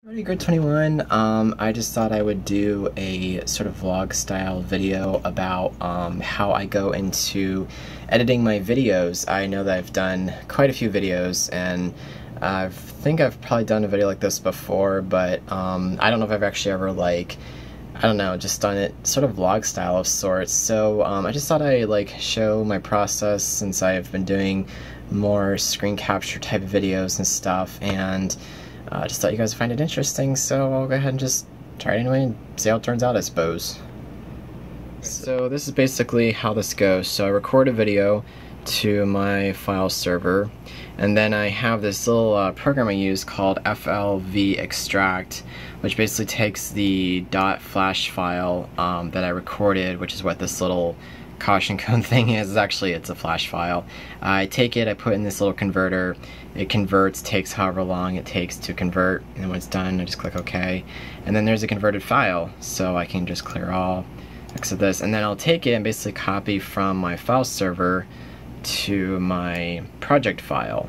Ready Grid 21. I just thought I would do a sort of vlog style video about how I go into editing my videos. I know that I've done quite a few videos, and I think I've probably done a video like this before, but I don't know if I've actually ever I don't know, just done it sort of vlog style of sorts. So I just thought I'd show my process, since I've been doing more screen capture type of videos and stuff, and I just thought you guys would find it interesting, so I'll go ahead and just try it anyway and see how it turns out, I suppose. So this is basically how this goes. So I record a video to my file server, and then I have this little program I use called FLV Extract, which basically takes the .flash file that I recorded, which is what this little caution code thing is. Actually, it's a flash file. I take it, I put it in this little converter, it converts, takes however long it takes to convert, and when it's done I just click OK, and then there's a converted file, so I can just clear all except this, and then I'll take it and basically copy from my file server to my project file.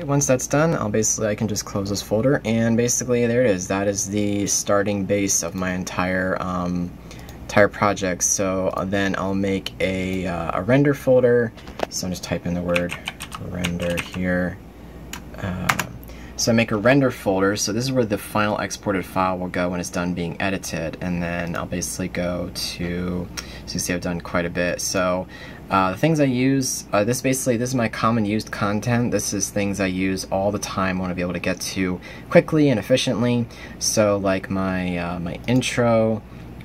Once that's done, I can just close this folder, and basically there it is. That is the starting base of my entire project. So then I'll make a render folder. So I'm just type in the word render here. So I make a render folder. So this is where the final exported file will go when it's done being edited, and then I'll basically go to, so you see I've done quite a bit. So the things I use, this is my common used content. This is things I use all the time. I want to be able to get to quickly and efficiently. So like my intro,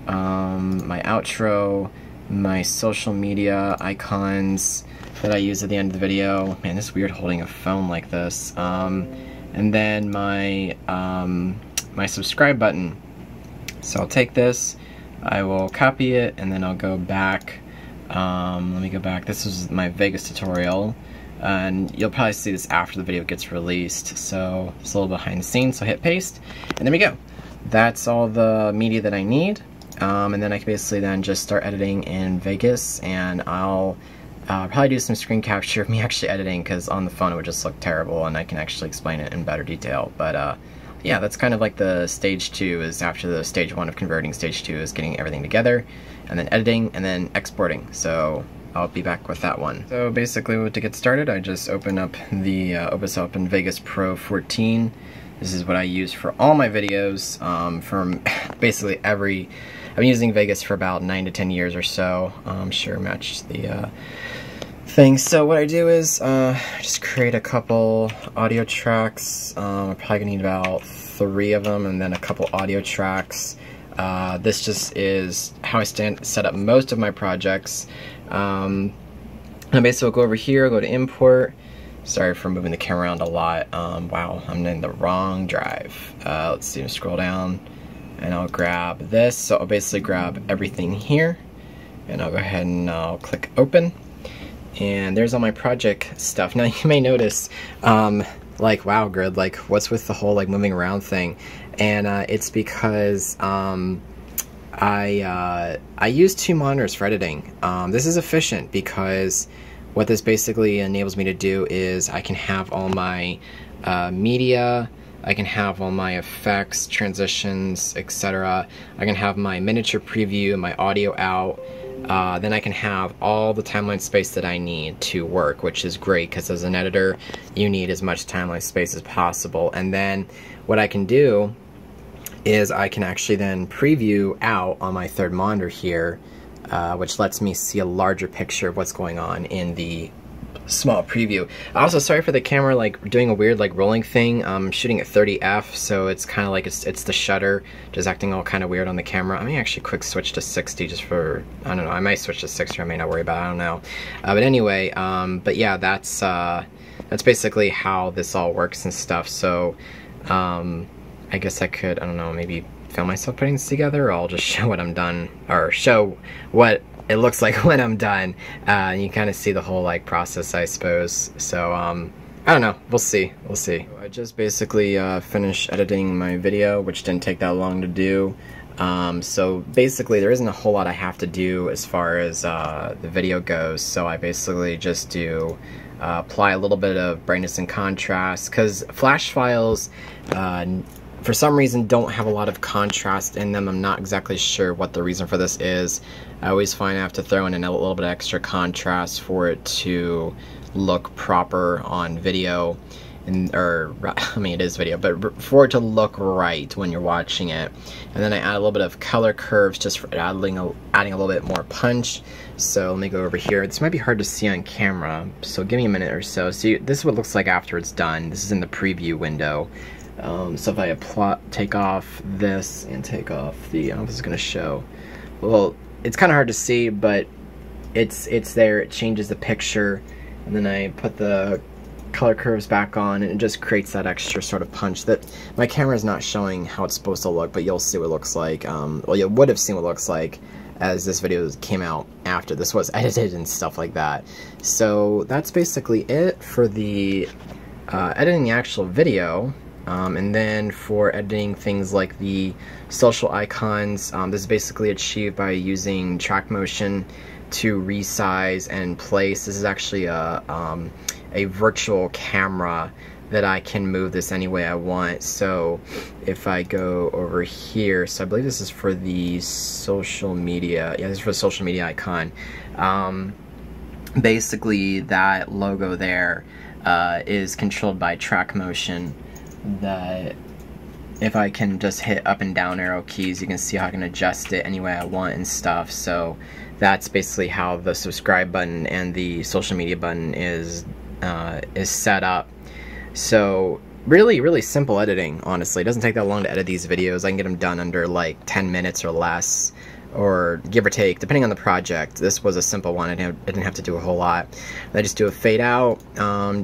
my outro, my social media icons that I use at the end of the video. Man, it's weird holding a phone like this. And then my my subscribe button. So I'll take this, I will copy it, and then I'll go back. Let me go back. This is my Vegas tutorial, and you'll probably see this after the video gets released. So it's a little behind the scenes. So hit paste, and there we go. That's all the media that I need. And then I can basically then just start editing in Vegas, and I'll probably do some screen capture of me actually editing, because on the phone it would just look terrible, and I can actually explain it in better detail. But yeah, that's kind of like the stage 2 is after the stage 1 of converting. Stage 2 is getting everything together, and then editing, and then exporting. So I'll be back with that one. So basically, to get started, I just open up the Open Vegas Pro 14. This is what I use for all my videos, from basically every. I've been using Vegas for about 9 to 10 years or so. I'm sure matched the thing. So what I do is just create a couple audio tracks. I'm probably gonna need about 3 of them, and then a couple audio tracks. This just is how I set up most of my projects. And basically, I'll go over here, go to import. Sorry for moving the camera around a lot. Wow, I'm in the wrong drive. Let's see, scroll down, and I'll grab this. So I'll basically grab everything here, and I'll go ahead and I'll click open, and there's all my project stuff. Now you may notice, wow, Grid, what's with the whole moving around thing? And it's because I use 2 monitors for editing. This is efficient because what this basically enables me to do is I can have all my media, I can have all my effects, transitions, etc. I can have my miniature preview, my audio out. Then I can have all the timeline space that I need to work, which is great, because as an editor, you need as much timeline space as possible. And then what I can do is I can actually then preview out on my 3rd monitor here, which lets me see a larger picture of what's going on in the small preview. Also, sorry for the camera doing a weird rolling thing. I'm shooting at 30f, so it's kind of it's the shutter just acting all kind of weird on the camera. I may actually quick switch to 60 just for, I don't know, I might switch to 60, I may not worry about it, I don't know. But anyway, but yeah, that's basically how this all works and stuff. So I guess I could, I don't know, maybe film myself putting this together, or I'll just show what I'm done, or show what it looks like when I'm done. And you kind of see the whole process, I suppose. So I don't know, we'll see. I just basically finished editing my video, which didn't take that long to do. So basically there isn't a whole lot I have to do as far as the video goes. So I basically just do apply a little bit of brightness and contrast, because Flash files for some reason don't have a lot of contrast in them. I'm not exactly sure what the reason for this is. I always find I have to throw in a little bit of extra contrast for it to look proper on video. I mean, it is video, but for it to look right when you're watching it. And then I add a little bit of color curves just for adding a little bit more punch. So let me go over here. This might be hard to see on camera, so give me a minute or so. See, this is what it looks like after it's done. This is in the preview window. So if I take off this and take off the, I don't know if this is going to show. Well, it's kind of hard to see, but it's there. It changes the picture, and then I put the color curves back on, and it just creates that extra sort of punch that my camera is not showing how it's supposed to look, but you'll see what it looks like. Well, you would have seen what it looks like as this video came out after this was edited and stuff like that. So that's basically it for the editing the actual video. And then for editing things like the social icons, this is basically achieved by using track motion to resize and place. This is actually a virtual camera that I can move this any way I want. So if I go over here, so I believe this is for the social media, yeah, this is for the social media icon. Basically that logo there is controlled by track motion, that if I can just hit up and down arrow keys, you can see how I can adjust it any way I want and stuff. So that's basically how the subscribe button and the social media button is set up. So really simple editing, honestly. It doesn't take that long to edit these videos. I can get them done under like 10 minutes or less, or give or take, depending on the project. This was a simple one. I didn't have to do a whole lot. I just do a fade out,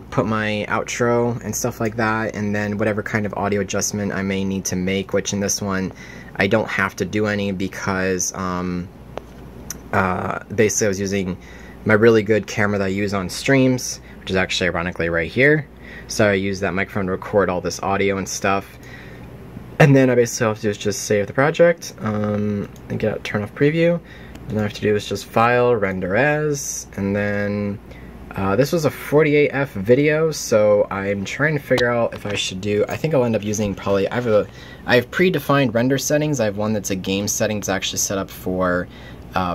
put my outro and stuff like that, and then whatever kind of audio adjustment I may need to make, which in this one I don't have to do any, because basically I was using my really good camera that I use on streams, which is actually ironically right here. So I use that microphone to record all this audio and stuff. And then I basically have to do is just save the project, and turn off preview. And all I have to do is just file, render as, and then this was a 48F video, so I'm trying to figure out if I should do, I think I'll end up using probably, I have predefined render settings. I have one that's a game setting. It's actually set up for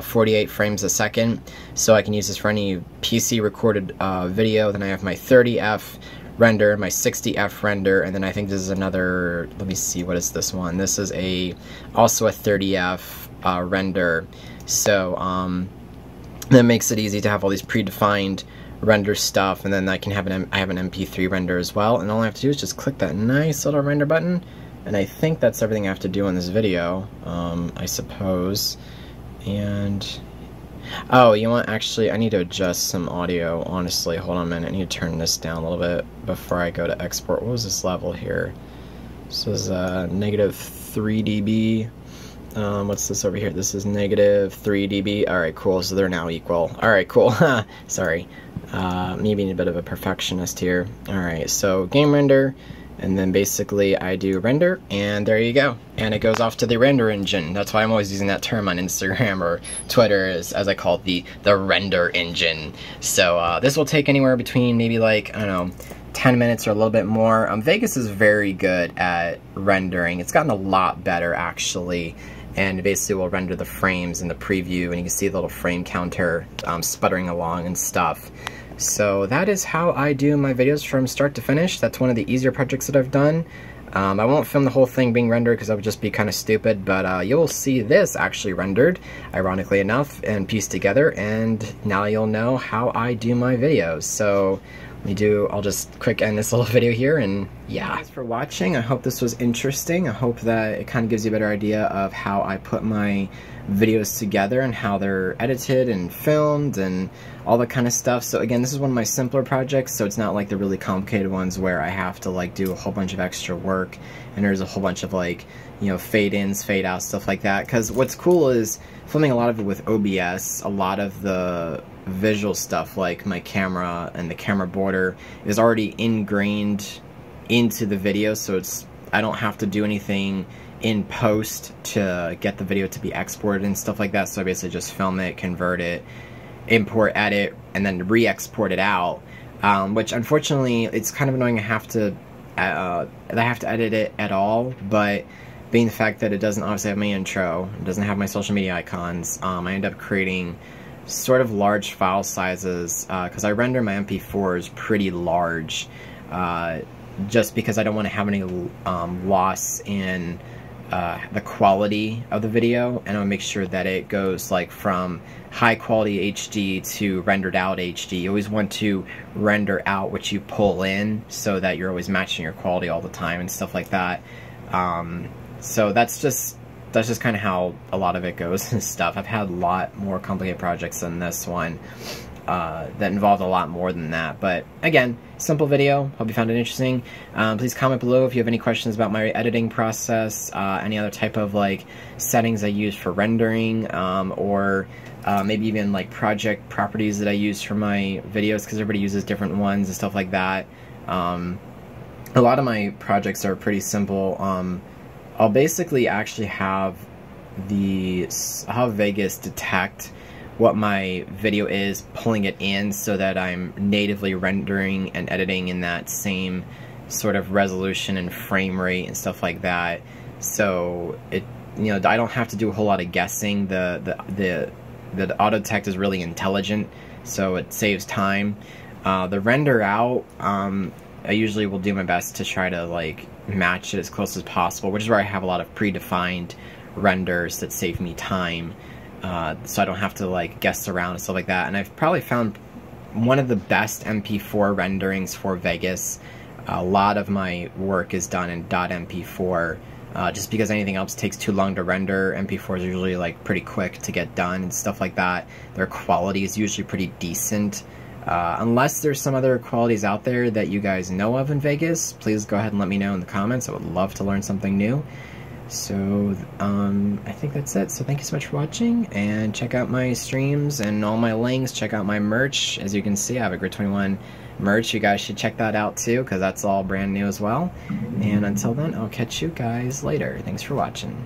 48 frames a second, so I can use this for any PC recorded video. Then I have my 30F render, my 60F render, and then I think this is another, let me see, what is this one? This is also a 30F render. So that makes it easy to have all these predefined render stuff, and then I can have I have an MP3 render as well, and all I have to do is just click that nice little render button, and I think that's everything I have to do in this video, I suppose. And oh, you know what, actually I need to adjust some audio, honestly. Hold on a minute, I need to turn this down a little bit before I go to export. What was this level here? This is -3 dB. What's this over here? This is -3 dB. Alright, cool, so they're now equal. Alright, cool. Sorry, me being a bit of a perfectionist here. Alright, so game render, and then basically I do render, and there you go. And it goes off to the render engine. That's why I'm always using that term on Instagram or Twitter, as I call it, the render engine. So this will take anywhere between maybe like, I don't know, 10 minutes or a little bit more. Vegas is very good at rendering. It's gotten a lot better, actually. And basically will render the frames in the preview, and you can see the little frame counter sputtering along and stuff. So that is how I do my videos from start to finish. That's one of the easier projects that I've done. I won't film the whole thing being rendered because that would just be kind of stupid, but you'll see this actually rendered, ironically enough, and pieced together, and now you'll know how I do my videos. So I'll just quick end this little video here, and yeah. Thanks for watching. I hope this was interesting. I hope that it kind of gives you a better idea of how I put my videos together and how they're edited and filmed and all that kind of stuff. So again, this is one of my simpler projects, so it's not like the really complicated ones where I have to like do a whole bunch of extra work and there's a whole bunch of like, you know, fade ins, fade outs, stuff like that. Because what's cool is filming a lot of it with OBS, a lot of the visual stuff like my camera and the camera border is already ingrained into the video, so I don't have to do anything in post to get the video to be exported and stuff like that. So I basically just film it, convert it, import, edit, and then re-export it out. which unfortunately it's kind of annoying. I have to edit it at all, but being the fact that it doesn't obviously have my intro, it doesn't have my social media icons, I end up creating sort of large file sizes, because I render my MP4s pretty large, just because I don't want to have any loss in the quality of the video, and I'll make sure that it goes like from high quality HD to rendered out HD. You always want to render out what you pull in so that you're always matching your quality all the time and stuff like that. So that's just kind of how a lot of it goes and stuff. I've had a lot more complicated projects than this one that involved a lot more than that. But again, simple video. Hope you found it interesting. Please comment below if you have any questions about my editing process, any other type of like settings I use for rendering, or maybe even like project properties that I use for my videos, because everybody uses different ones and stuff like that. A lot of my projects are pretty simple. I'll basically actually have Vegas detect what my video is, pulling it in so that I'm natively rendering and editing in that same sort of resolution and frame rate and stuff like that. So it, you know, I don't have to do a whole lot of guessing. The auto detect is really intelligent, so it saves time. The render out, I usually will do my best to try to like match it as close as possible, which is where I have a lot of predefined renders that save me time, so I don't have to like guess around and stuff like that. And I've probably found one of the best MP4 renderings for Vegas. A lot of my work is done in .mp4, just because anything else takes too long to render. MP4s are usually like pretty quick to get done and stuff like that. Their quality is usually pretty decent. Unless there's some other qualities out there that you guys know of in Vegas, please go ahead and let me know in the comments. I would love to learn something new. So, I think that's it. So thank you so much for watching, and check out my streams and all my links. Check out my merch. As you can see, I have a Grid21 merch. You guys should check that out too, because that's all brand new as well. And until then, I'll catch you guys later. Thanks for watching.